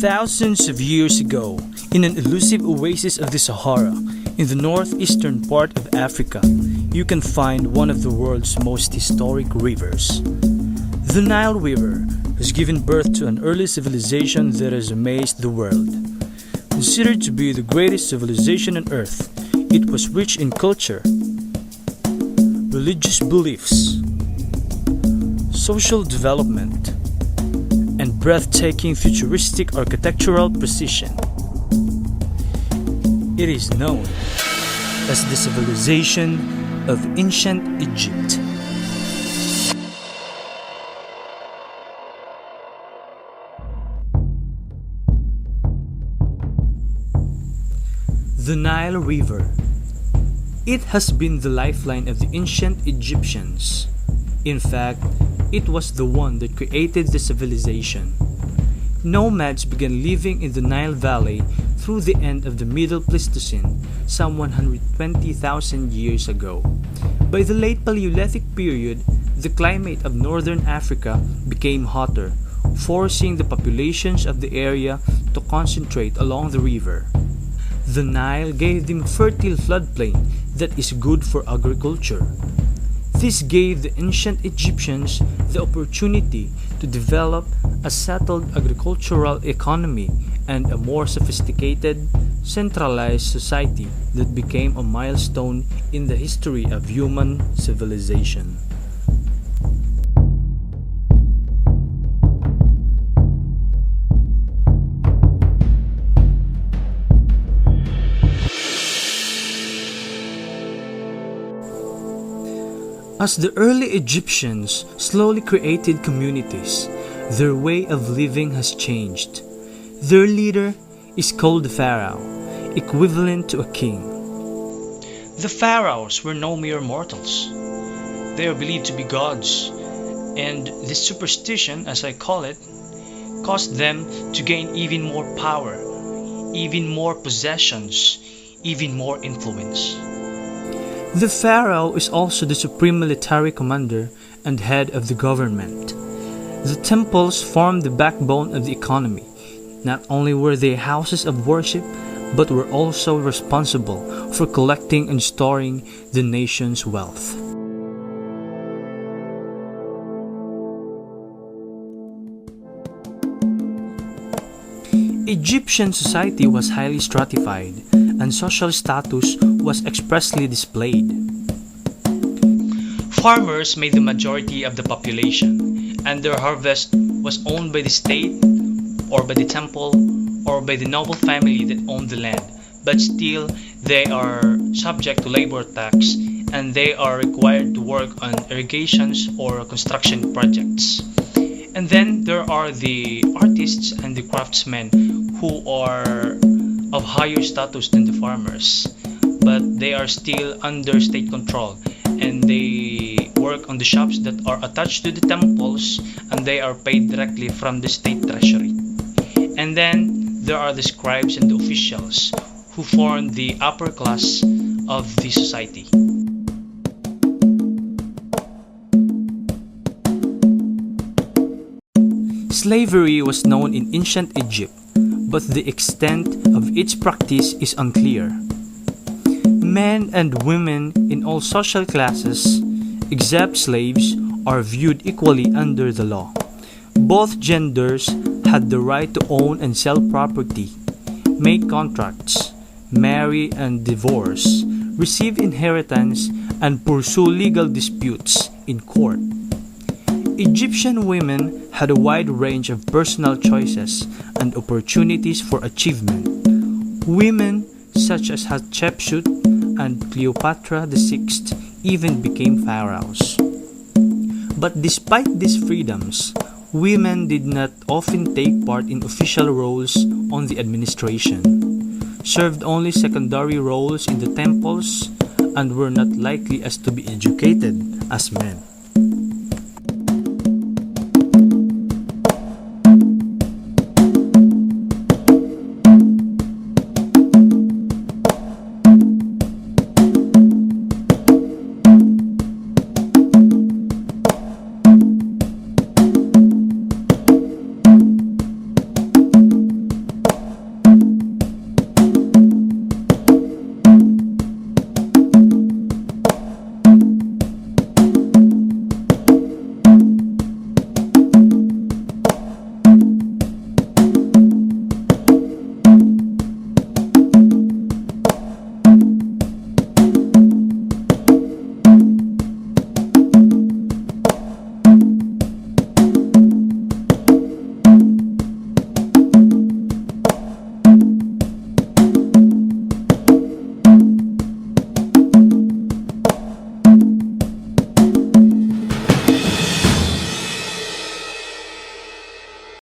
Thousands of years ago, in an elusive oasis of the Sahara, in the northeastern part of Africa, you can find one of the world's most historic rivers. The Nile River has given birth to an early civilization that has amazed the world. Considered to be the greatest civilization on earth, it was rich in culture, religious beliefs, social development, and breathtaking futuristic architectural precision. It is known as the civilization of ancient Egypt. The Nile River. It has been the lifeline of the ancient Egyptians. In fact, it was the one that created the civilization. Nomads began living in the Nile Valley through the end of the Middle Pleistocene, some 120,000 years ago. By the late Paleolithic period, the climate of northern Africa became hotter, forcing the populations of the area to concentrate along the river. The Nile gave them a fertile floodplain that is good for agriculture. This gave the ancient Egyptians the opportunity to develop a settled agricultural economy and a more sophisticated, centralized society that became a milestone in the history of human civilization. As the early Egyptians slowly created communities, their way of living has changed. Their leader is called the pharaoh, equivalent to a king. The pharaohs were no mere mortals. They are believed to be gods, and this superstition, as I call it, caused them to gain even more power, even more possessions, even more influence. The pharaoh is also the supreme military commander and head of the government. The temples formed the backbone of the economy. Not only were they houses of worship, but were also responsible for collecting and storing the nation's wealth. Egyptian society was highly stratified, and social status was expressly displayed. Farmers made the majority of the population, and their harvest was owned by the state, or by the temple, or by the noble family that owned the land. But still, they are subject to labor tax, and they are required to work on irrigations or construction projects. And then there are the artists and the craftsmen who are of higher status than the farmers, but they are still under state control, and they work on the shops that are attached to the temples, and they are paid directly from the state treasury. And then there are the scribes and the officials who form the upper class of the society. Slavery was known in ancient Egypt, but the extent of its practice is unclear. Men and women in all social classes, except slaves, are viewed equally under the law. Both genders had the right to own and sell property, make contracts, marry and divorce, receive inheritance, and pursue legal disputes in court. Egyptian women had a wide range of personal choices and opportunities for achievement. Women such as Hatshepsut and Cleopatra VI even became pharaohs. But despite these freedoms, women did not often take part in official roles on the administration, served only secondary roles in the temples, and were not likely as to be educated as men.